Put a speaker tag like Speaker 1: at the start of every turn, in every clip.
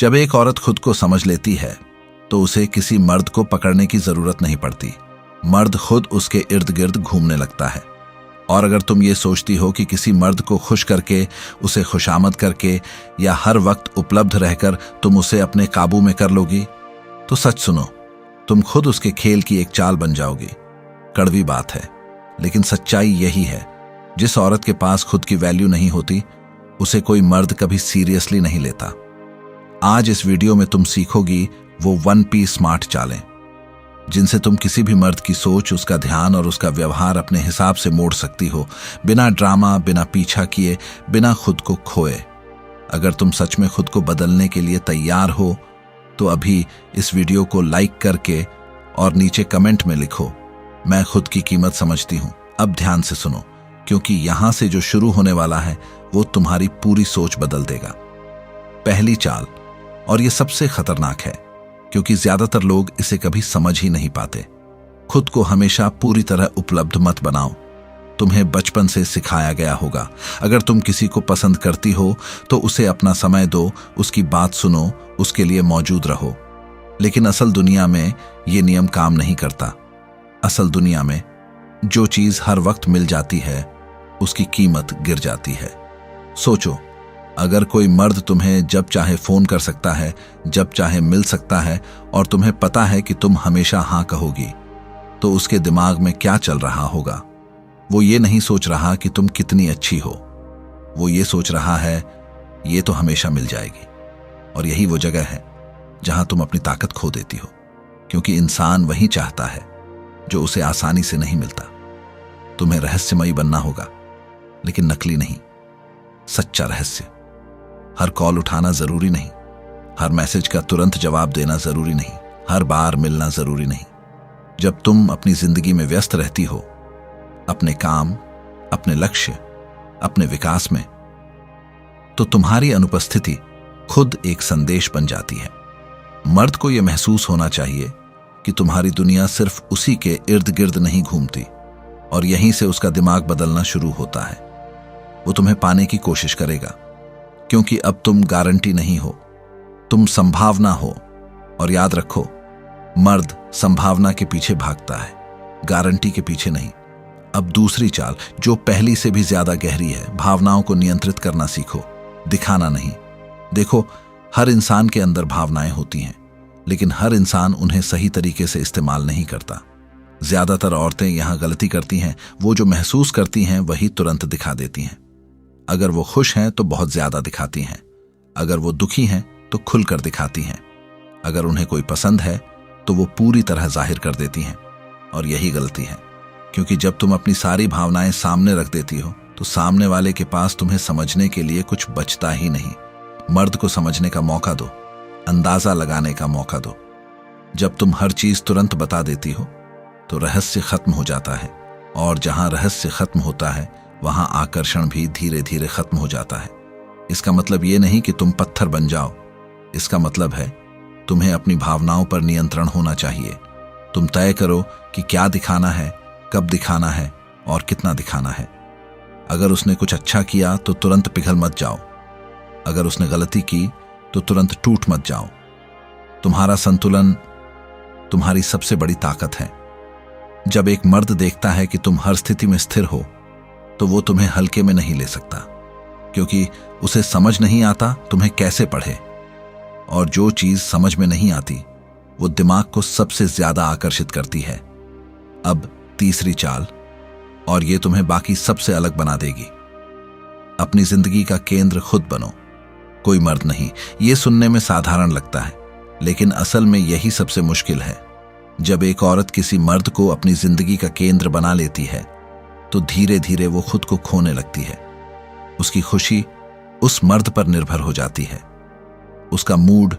Speaker 1: जब एक औरत खुद को समझ लेती है तो उसे किसी मर्द को पकड़ने की जरूरत नहीं पड़ती। मर्द खुद उसके इर्द गिर्द घूमने लगता है। और अगर तुम ये सोचती हो कि किसी मर्द को खुश करके, उसे खुशामद करके या हर वक्त उपलब्ध रहकर तुम उसे अपने काबू में कर लोगी, तो सच सुनो, तुम खुद उसके खेल की एक चाल बन जाओगी। कड़वी बात है, लेकिन सच्चाई यही है। जिस औरत के पास खुद की वैल्यू नहीं होती, उसे कोई मर्द कभी सीरियसली नहीं लेता। आज इस वीडियो में तुम सीखोगी वो 1P स्मार्ट चालें, जिनसे तुम किसी भी मर्द की सोच, उसका ध्यान और उसका व्यवहार अपने हिसाब से मोड़ सकती हो, बिना ड्रामा, बिना पीछा किए, बिना खुद को खोए। अगर तुम सच में खुद को बदलने के लिए तैयार हो तो अभी इस वीडियो को लाइक करके और नीचे कमेंट में लिखो, मैं खुद की कीमत समझती हूं। अब ध्यान से सुनो, क्योंकि यहां से जो शुरू होने वाला है वो तुम्हारी पूरी सोच बदल देगा। पहली चाल, और ये सबसे खतरनाक है क्योंकि ज्यादातर लोग इसे कभी समझ ही नहीं पाते। खुद को हमेशा पूरी तरह उपलब्ध मत बनाओ। तुम्हें बचपन से सिखाया गया होगा, अगर तुम किसी को पसंद करती हो तो उसे अपना समय दो, उसकी बात सुनो, उसके लिए मौजूद रहो। लेकिन असल दुनिया में ये नियम काम नहीं करता। असल दुनिया में जो चीज हर वक्त मिल जाती है, उसकी कीमत गिर जाती है। सोचो, अगर कोई मर्द तुम्हें जब चाहे फोन कर सकता है, जब चाहे मिल सकता है और तुम्हें पता है कि तुम हमेशा हाँ कहोगी, तो उसके दिमाग में क्या चल रहा होगा? वो ये नहीं सोच रहा कि तुम कितनी अच्छी हो, वो ये सोच रहा है ये तो हमेशा मिल जाएगी। और यही वो जगह है जहां तुम अपनी ताकत खो देती हो, क्योंकि इंसान वही चाहता है जो उसे आसानी से नहीं मिलता। तुम्हें रहस्यमयी बनना होगा, लेकिन नकली नहीं, सच्चा रहस्य। हर कॉल उठाना जरूरी नहीं, हर मैसेज का तुरंत जवाब देना जरूरी नहीं, हर बार मिलना जरूरी नहीं। जब तुम अपनी जिंदगी में व्यस्त रहती हो, अपने काम, अपने लक्ष्य, अपने विकास में, तो तुम्हारी अनुपस्थिति खुद एक संदेश बन जाती है। मर्द को यह महसूस होना चाहिए कि तुम्हारी दुनिया सिर्फ उसी के इर्द गिर्द नहीं घूमती, और यहीं से उसका दिमाग बदलना शुरू होता है। वो तुम्हें पाने की कोशिश करेगा, क्योंकि अब तुम गारंटी नहीं हो, तुम संभावना हो। और याद रखो, मर्द संभावना के पीछे भागता है, गारंटी के पीछे नहीं। अब दूसरी चाल, जो पहली से भी ज्यादा गहरी है, भावनाओं को नियंत्रित करना सीखो, दिखाना नहीं। देखो, हर इंसान के अंदर भावनाएं होती हैं, लेकिन हर इंसान उन्हें सही तरीके से इस्तेमाल नहीं करता। ज्यादातर औरतें यहां गलती करती हैं, वो जो महसूस करती हैं वही तुरंत दिखा देती हैं। अगर वो खुश हैं तो बहुत ज्यादा दिखाती हैं, अगर वो दुखी हैं तो खुलकर दिखाती हैं, अगर उन्हें कोई पसंद है तो वो पूरी तरह जाहिर कर देती हैं। और यही गलती है, क्योंकि जब तुम अपनी सारी भावनाएं सामने रख देती हो तो सामने वाले के पास तुम्हें समझने के लिए कुछ बचता ही नहीं। मर्द को समझने का मौका दो, अंदाजा लगाने का मौका दो। जब तुम हर चीज तुरंत बता देती हो तो रहस्य खत्म हो जाता है, और जहां रहस्य खत्म होता है वहां आकर्षण भी धीरे धीरे खत्म हो जाता है। इसका मतलब ये नहीं कि तुम पत्थर बन जाओ, इसका मतलब है तुम्हें अपनी भावनाओं पर नियंत्रण होना चाहिए। तुम तय करो कि क्या दिखाना है, कब दिखाना है और कितना दिखाना है। अगर उसने कुछ अच्छा किया तो तुरंत पिघल मत जाओ, अगर उसने गलती की तो तुरंत टूट मत जाओ। तुम्हारा संतुलन तुम्हारी सबसे बड़ी ताकत है। जब एक मर्द देखता है कि तुम हर स्थिति में स्थिर हो, तो वो तुम्हें हल्के में नहीं ले सकता, क्योंकि उसे समझ नहीं आता तुम्हें कैसे पढ़े। और जो चीज समझ में नहीं आती वो दिमाग को सबसे ज्यादा आकर्षित करती है। अब तीसरी चाल, और ये तुम्हें बाकी सबसे अलग बना देगी। अपनी जिंदगी का केंद्र खुद बनो, कोई मर्द नहीं। ये सुनने में साधारण लगता है, लेकिन असल में यही सबसे मुश्किल है। जब एक औरत किसी मर्द को अपनी जिंदगी का केंद्र बना लेती है तो धीरे धीरे वो खुद को खोने लगती है। उसकी खुशी उस मर्द पर निर्भर हो जाती है, उसका मूड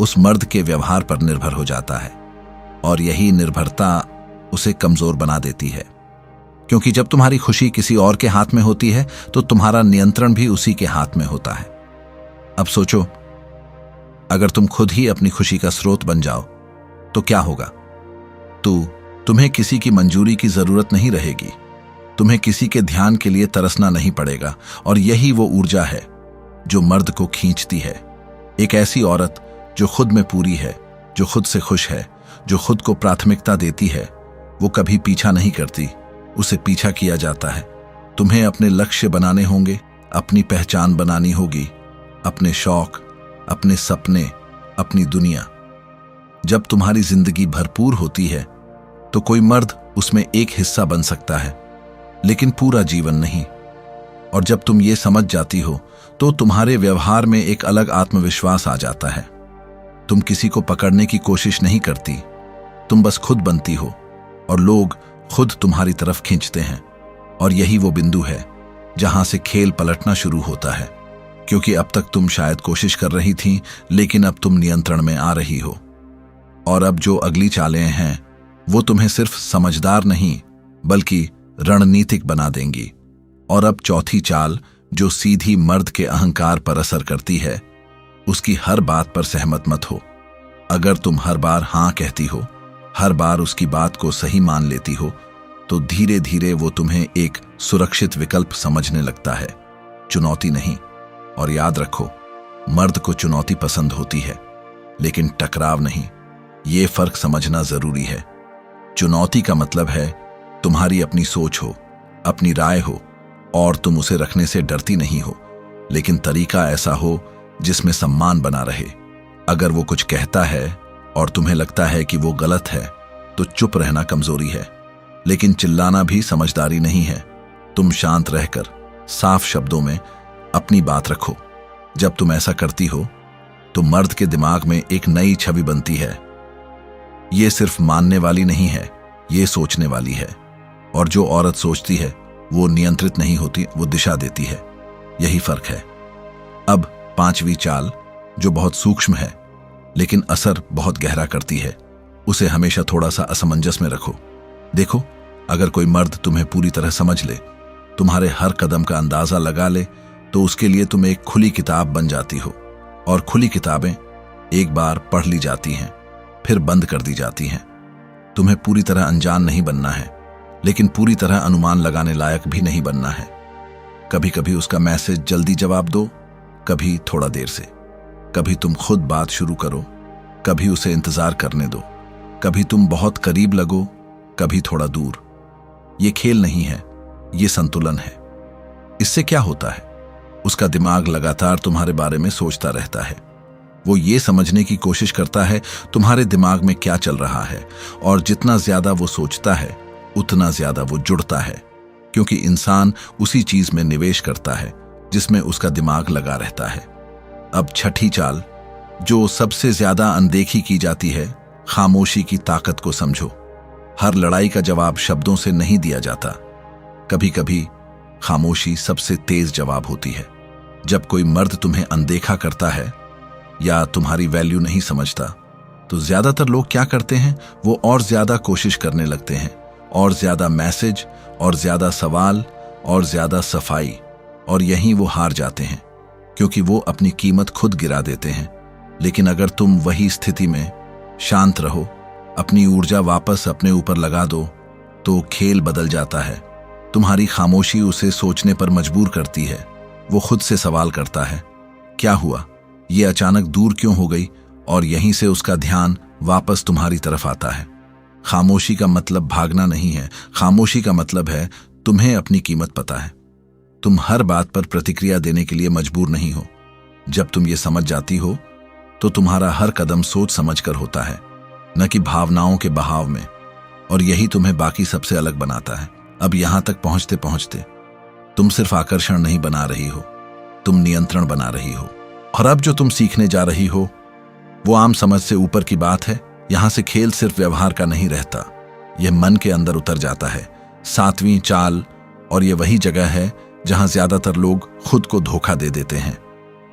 Speaker 1: उस मर्द के व्यवहार पर निर्भर हो जाता है, और यही निर्भरता उसे कमजोर बना देती है। क्योंकि जब तुम्हारी खुशी किसी और के हाथ में होती है तो तुम्हारा नियंत्रण भी उसी के हाथ में होता है। अब सोचो, अगर तुम खुद ही अपनी खुशी का स्रोत बन जाओ तो क्या होगा? तुम्हें किसी की मंजूरी की जरूरत नहीं रहेगी, तुम्हें किसी के ध्यान के लिए तरसना नहीं पड़ेगा। और यही वो ऊर्जा है जो मर्द को खींचती है। एक ऐसी औरत जो खुद में पूरी है, जो खुद से खुश है, जो खुद को प्राथमिकता देती है, वो कभी पीछा नहीं करती, उसे पीछा किया जाता है। तुम्हें अपने लक्ष्य बनाने होंगे, अपनी पहचान बनानी होगी, अपने शौक, अपने सपने, अपनी दुनिया। जब तुम्हारी जिंदगी भरपूर होती है तो कोई मर्द उसमें एक हिस्सा बन सकता है, लेकिन पूरा जीवन नहीं। और जब तुम ये समझ जाती हो तो तुम्हारे व्यवहार में एक अलग आत्मविश्वास आ जाता है। तुम किसी को पकड़ने की कोशिश नहीं करती, तुम बस खुद बनती हो और लोग खुद तुम्हारी तरफ खींचते हैं। और यही वो बिंदु है जहां से खेल पलटना शुरू होता है, क्योंकि अब तक तुम शायद कोशिश कर रही थी, लेकिन अब तुम नियंत्रण में आ रही हो। और अब जो अगली चालें हैं वो तुम्हें सिर्फ समझदार नहीं बल्कि रणनीतिक बना देंगी। और अब चौथी चाल जो सीधी मर्द के अहंकार पर असर करती है, उसकी हर बात पर सहमत मत हो। अगर तुम हर बार हां कहती हो, हर बार उसकी बात को सही मान लेती हो, तो धीरे धीरे वो तुम्हें एक सुरक्षित विकल्प समझने लगता है, चुनौती नहीं। और याद रखो, मर्द को चुनौती पसंद होती है, लेकिन टकराव नहीं। ये फर्क समझना जरूरी है। चुनौती का मतलब है तुम्हारी अपनी सोच हो, अपनी राय हो, और तुम उसे रखने से डरती नहीं हो, लेकिन तरीका ऐसा हो जिसमें सम्मान बना रहे। अगर वो कुछ कहता है और तुम्हें लगता है कि वो गलत है, तो चुप रहना कमजोरी है, लेकिन चिल्लाना भी समझदारी नहीं है। तुम शांत रहकर साफ शब्दों में अपनी बात रखो। जब तुम ऐसा करती हो तो मर्द के दिमाग में एक नई छवि बनती है। ये सिर्फ मानने वाली नहीं है, ये सोचने वाली है। और जो औरत सोचती है वो नियंत्रित नहीं होती, वो दिशा देती है। यही फर्क है। अब पांचवी चाल जो बहुत सूक्ष्म है लेकिन असर बहुत गहरा करती है, उसे हमेशा थोड़ा सा असमंजस में रखो। देखो, अगर कोई मर्द तुम्हें पूरी तरह समझ ले, तुम्हारे हर कदम का अंदाजा लगा ले, तो उसके लिए तुम एक खुली किताब बन जाती हो। और खुली किताबें एक बार पढ़ ली जाती हैं, फिर बंद कर दी जाती हैं। तुम्हें पूरी तरह अनजान नहीं बनना है, लेकिन पूरी तरह अनुमान लगाने लायक भी नहीं बनना है। कभी कभी उसका मैसेज जल्दी जवाब दो, कभी थोड़ा देर से। कभी तुम खुद बात शुरू करो, कभी उसे इंतजार करने दो। कभी तुम बहुत करीब लगो, कभी थोड़ा दूर। ये खेल नहीं है, ये संतुलन है। इससे क्या होता है? उसका दिमाग लगातार तुम्हारे बारे में सोचता रहता है। वो ये समझने की कोशिश करता है तुम्हारे दिमाग में क्या चल रहा है, और जितना ज्यादा वो सोचता है उतना ज्यादा वो जुड़ता है, क्योंकि इंसान उसी चीज में निवेश करता है जिसमें उसका दिमाग लगा रहता है। अब छठी चाल जो सबसे ज्यादा अनदेखी की जाती है, खामोशी की ताकत को समझो। हर लड़ाई का जवाब शब्दों से नहीं दिया जाता। कभी कभी खामोशी सबसे तेज जवाब होती है। जब कोई मर्द तुम्हें अनदेखा करता है या तुम्हारी वैल्यू नहीं समझता, तो ज्यादातर लोग क्या करते हैं? वो और ज्यादा कोशिश करने लगते हैं, और ज्यादा मैसेज, और ज्यादा सवाल, और ज्यादा सफाई। और यहीं वो हार जाते हैं, क्योंकि वो अपनी कीमत खुद गिरा देते हैं। लेकिन अगर तुम वही स्थिति में शांत रहो, अपनी ऊर्जा वापस अपने ऊपर लगा दो, तो खेल बदल जाता है। तुम्हारी खामोशी उसे सोचने पर मजबूर करती है। वो खुद से सवाल करता है, क्या हुआ? ये अचानक दूर क्यों हो गई? और यहीं से उसका ध्यान वापस तुम्हारी तरफ आता है। खामोशी का मतलब भागना नहीं है। खामोशी का मतलब है तुम्हें अपनी कीमत पता है। तुम हर बात पर प्रतिक्रिया देने के लिए मजबूर नहीं हो। जब तुम ये समझ जाती हो तो तुम्हारा हर कदम सोच समझकर होता है, न कि भावनाओं के बहाव में। और यही तुम्हें बाकी सबसे अलग बनाता है। अब यहां तक पहुंचते पहुंचते तुम सिर्फ आकर्षण नहीं बना रही हो, तुम नियंत्रण बना रही हो। और अब जो तुम सीखने जा रही हो वो आम समझ से ऊपर की बात है। यहां से खेल सिर्फ व्यवहार का नहीं रहता, यह मन के अंदर उतर जाता है। सातवीं चाल, और यह वही जगह है जहां ज्यादातर लोग खुद को धोखा दे देते हैं।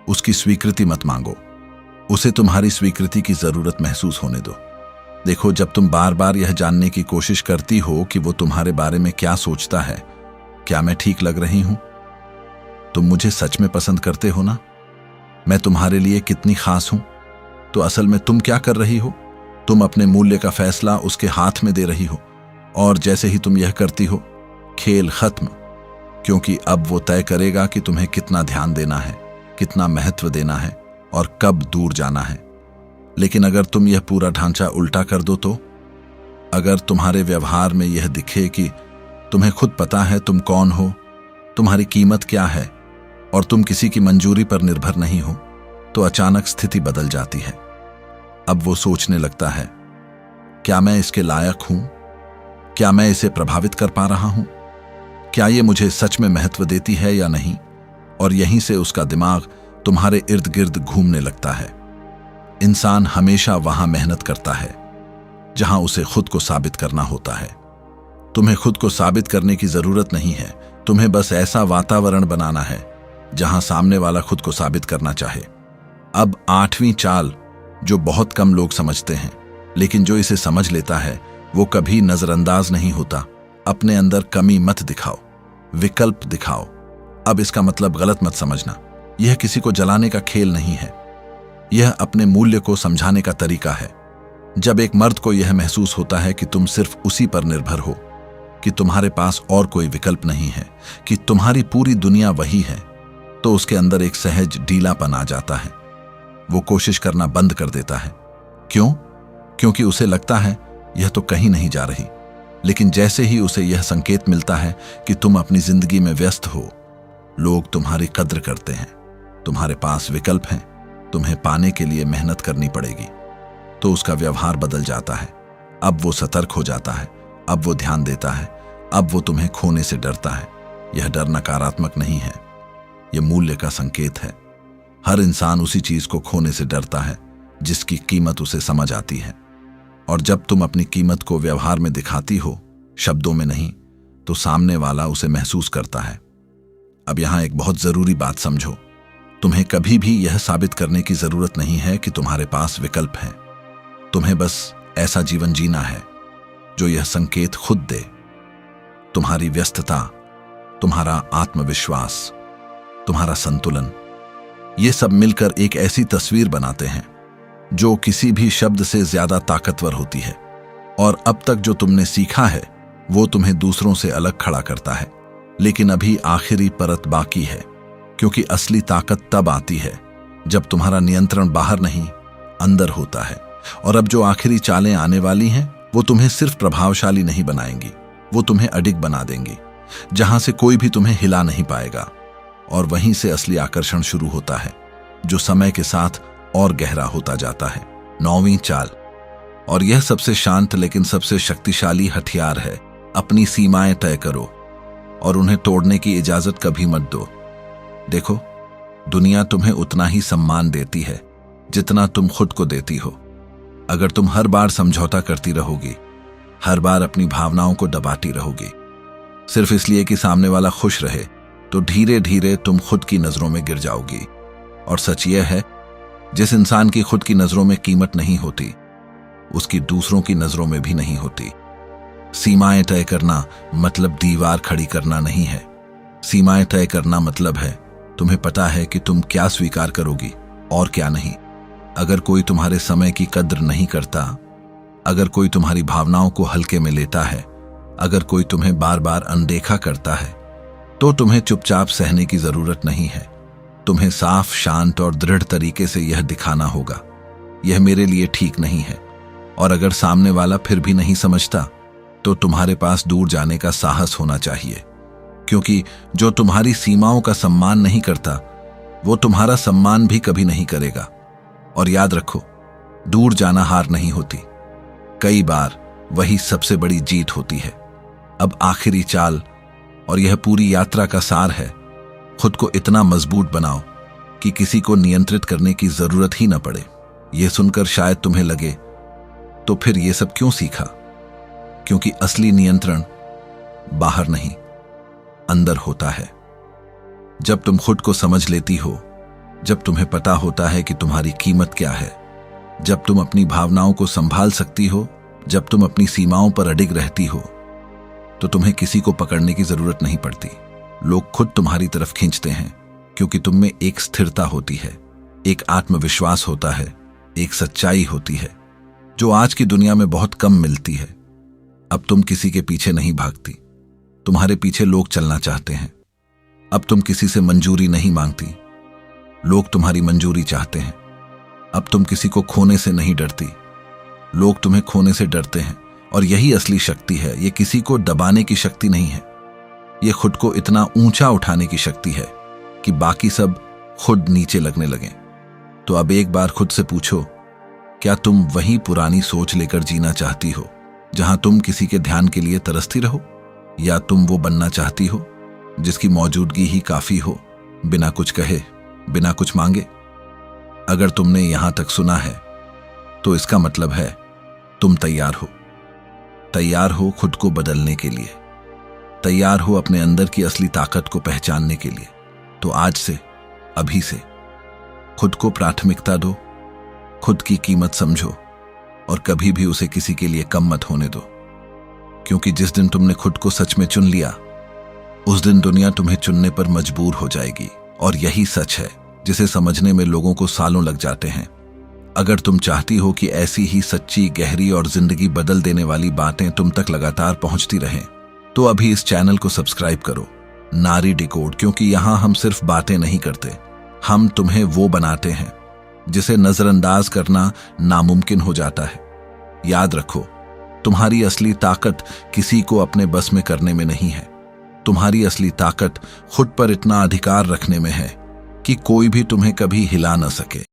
Speaker 1: उसकी स्वीकृति मत मांगो, उसे तुम्हारी स्वीकृति की जरूरत महसूस होने दो। देखो, जब तुम बार बार यह जानने की कोशिश करती हो कि वो तुम्हारे बारे में क्या सोचता है, क्या मैं ठीक लग रही हूं, तुम मुझे सच में पसंद करते हो ना, मैं तुम्हारे लिए कितनी खास हूं, तो असल में तुम क्या कर रही हो? तुम अपने मूल्य का फैसला उसके हाथ में दे रही हो। और जैसे ही तुम यह करती हो, खेल खत्म, क्योंकि अब वो तय करेगा कि तुम्हें कितना ध्यान देना है, कितना महत्व देना है, और कब दूर जाना है। लेकिन अगर तुम यह पूरा ढांचा उल्टा कर दो तो अगर तुम्हारे व्यवहार में यह दिखे कि तुम्हें खुद पता है तुम कौन हो, तुम्हारी कीमत क्या है और तुम किसी की मंजूरी पर निर्भर नहीं हो, तो अचानक स्थिति बदल जाती है। अब वो सोचने लगता है, क्या मैं इसके लायक हूं? क्या मैं इसे प्रभावित कर पा रहा हूं? क्या ये मुझे सच में महत्व देती है या नहीं? और यहीं से उसका दिमाग तुम्हारे इर्द गिर्द घूमने लगता है। इंसान हमेशा वहां मेहनत करता है जहां उसे खुद को साबित करना होता है। तुम्हें खुद को साबित करने की जरूरत नहीं है, तुम्हें बस ऐसा वातावरण बनाना है जहां सामने वाला खुद को साबित करना चाहे। अब 8वीं चाल, जो बहुत कम लोग समझते हैं, लेकिन जो इसे समझ लेता है वो कभी नजरअंदाज नहीं होता। अपने अंदर कमी मत दिखाओ, विकल्प दिखाओ। अब इसका मतलब गलत मत समझना, यह किसी को जलाने का खेल नहीं है, यह अपने मूल्य को समझाने का तरीका है। जब एक मर्द को यह महसूस होता है कि तुम सिर्फ उसी पर निर्भर हो, कि तुम्हारे पास और कोई विकल्प नहीं है, कि तुम्हारी पूरी दुनिया वही है, तो उसके अंदर एक सहज ढीलापन आ जाता है। वो कोशिश करना बंद कर देता है। क्यों? क्योंकि उसे लगता है यह तो कहीं नहीं जा रही। लेकिन जैसे ही उसे यह संकेत मिलता है कि तुम अपनी जिंदगी में व्यस्त हो, लोग तुम्हारी कद्र करते हैं, तुम्हारे पास विकल्प हैं, तुम्हें पाने के लिए मेहनत करनी पड़ेगी, तो उसका व्यवहार बदल जाता है। अब वो सतर्क हो जाता है, अब वो ध्यान देता है, अब वो तुम्हें खोने से डरता है। यह डर नकारात्मक नहीं है, यह मूल्य का संकेत है। हर इंसान उसी चीज को खोने से डरता है जिसकी कीमत उसे समझ आती है। और जब तुम अपनी कीमत को व्यवहार में दिखाती हो, शब्दों में नहीं, तो सामने वाला उसे महसूस करता है। अब यहां एक बहुत जरूरी बात समझो, तुम्हें कभी भी यह साबित करने की जरूरत नहीं है कि तुम्हारे पास विकल्प है। तुम्हें बस ऐसा जीवन जीना है जो यह संकेत खुद दे। तुम्हारी व्यस्तता, तुम्हारा आत्मविश्वास, तुम्हारा संतुलन, ये सब मिलकर एक ऐसी तस्वीर बनाते हैं जो किसी भी शब्द से ज्यादा ताकतवर होती है। और अब तक जो तुमने सीखा है वो तुम्हें दूसरों से अलग खड़ा करता है। लेकिन अभी आखिरी परत बाकी है, क्योंकि असली ताकत तब आती है जब तुम्हारा नियंत्रण बाहर नहीं, अंदर होता है। और अब जो आखिरी चालें आने वाली हैं वो तुम्हें सिर्फ प्रभावशाली नहीं बनाएंगी, वो तुम्हें अडिग बना देंगी, जहां से कोई भी तुम्हें हिला नहीं पाएगा। और वहीं से असली आकर्षण शुरू होता है, जो समय के साथ और गहरा होता जाता है। 9वीं चाल, और यह सबसे शांत लेकिन सबसे शक्तिशाली हथियार है। अपनी सीमाएं तय करो और उन्हें तोड़ने की इजाजत कभी मत दो। देखो, दुनिया तुम्हें उतना ही सम्मान देती है जितना तुम खुद को देती हो। अगर तुम हर बार समझौता करती रहोगी, हर बार अपनी भावनाओं को दबाती रहोगी, सिर्फ इसलिए कि सामने वाला खुश रहे, तो धीरे धीरे तुम खुद की नजरों में गिर जाओगी। और सच यह है, जिस इंसान की खुद की नजरों में कीमत नहीं होती, उसकी दूसरों की नजरों में भी नहीं होती। सीमाएं तय करना मतलब दीवार खड़ी करना नहीं है। सीमाएं तय करना मतलब है तुम्हें पता है कि तुम क्या स्वीकार करोगी और क्या नहीं। अगर कोई तुम्हारे समय की कद्र नहीं करता, अगर कोई तुम्हारी भावनाओं को हल्के में लेता है, अगर कोई तुम्हें बार बार अनदेखा करता है, तो तुम्हें चुपचाप सहने की जरूरत नहीं है। तुम्हें साफ, शांत और दृढ़ तरीके से यह दिखाना होगा, यह मेरे लिए ठीक नहीं है। और अगर सामने वाला फिर भी नहीं समझता, तो तुम्हारे पास दूर जाने का साहस होना चाहिए, क्योंकि जो तुम्हारी सीमाओं का सम्मान नहीं करता, वो तुम्हारा सम्मान भी कभी नहीं करेगा। और याद रखो, दूर जाना हार नहीं होती, कई बार वही सबसे बड़ी जीत होती है। अब आखिरी चाल, और यह पूरी यात्रा का सार है, खुद को इतना मजबूत बनाओ कि किसी को नियंत्रित करने की जरूरत ही न पड़े। यह सुनकर शायद तुम्हें लगे, तो फिर यह सब क्यों सीखा? क्योंकि असली नियंत्रण बाहर नहीं, अंदर होता है। जब तुम खुद को समझ लेती हो, जब तुम्हें पता होता है कि तुम्हारी कीमत क्या है, जब तुम अपनी भावनाओं को संभाल सकती हो, जब तुम अपनी सीमाओं पर अडिग रहती हो, तो तुम्हें किसी को पकड़ने की जरूरत नहीं पड़ती। लोग खुद तुम्हारी तरफ खींचते हैं, क्योंकि तुम में एक स्थिरता होती है, एक आत्मविश्वास होता है, एक सच्चाई होती है, जो आज की दुनिया में बहुत कम मिलती है। अब तुम किसी के पीछे नहीं भागती, तुम्हारे पीछे लोग चलना चाहते हैं। अब तुम किसी से मंजूरी नहीं मांगती, लोग तुम्हारी मंजूरी चाहते हैं। अब तुम किसी को खोने से नहीं डरती, लोग तुम्हें खोने से डरते हैं। और यही असली शक्ति है। ये किसी को दबाने की शक्ति नहीं है, ये खुद को इतना ऊंचा उठाने की शक्ति है कि बाकी सब खुद नीचे लगने लगें। तो अब एक बार खुद से पूछो, क्या तुम वही पुरानी सोच लेकर जीना चाहती हो जहां तुम किसी के ध्यान के लिए तरसती रहो, या तुम वो बनना चाहती हो जिसकी मौजूदगी ही काफी हो, बिना कुछ कहे, बिना कुछ मांगे? अगर तुमने यहां तक सुना है तो इसका मतलब है तुम तैयार हो। तैयार हो खुद को बदलने के लिए, तैयार हो अपने अंदर की असली ताकत को पहचानने के लिए। तो आज से, अभी से खुद को प्राथमिकता दो, खुद की कीमत समझो और कभी भी उसे किसी के लिए कम मत होने दो। क्योंकि जिस दिन तुमने खुद को सच में चुन लिया, उस दिन दुनिया तुम्हें चुनने पर मजबूर हो जाएगी। और यही सच है जिसे समझने में लोगों को सालों लग जाते हैं। अगर तुम चाहती हो कि ऐसी ही सच्ची, गहरी और जिंदगी बदल देने वाली बातें तुम तक लगातार पहुंचती रहें, तो अभी इस चैनल को सब्सक्राइब करो, नारी डिकोड। क्योंकि यहां हम सिर्फ बातें नहीं करते, हम तुम्हें वो बनाते हैं जिसे नजरअंदाज करना नामुमकिन हो जाता है। याद रखो, तुम्हारी असली ताकत किसी को अपने बस में करने में नहीं है। तुम्हारी असली ताकत खुद पर इतना अधिकार रखने में है कि कोई भी तुम्हें कभी हिला न सके।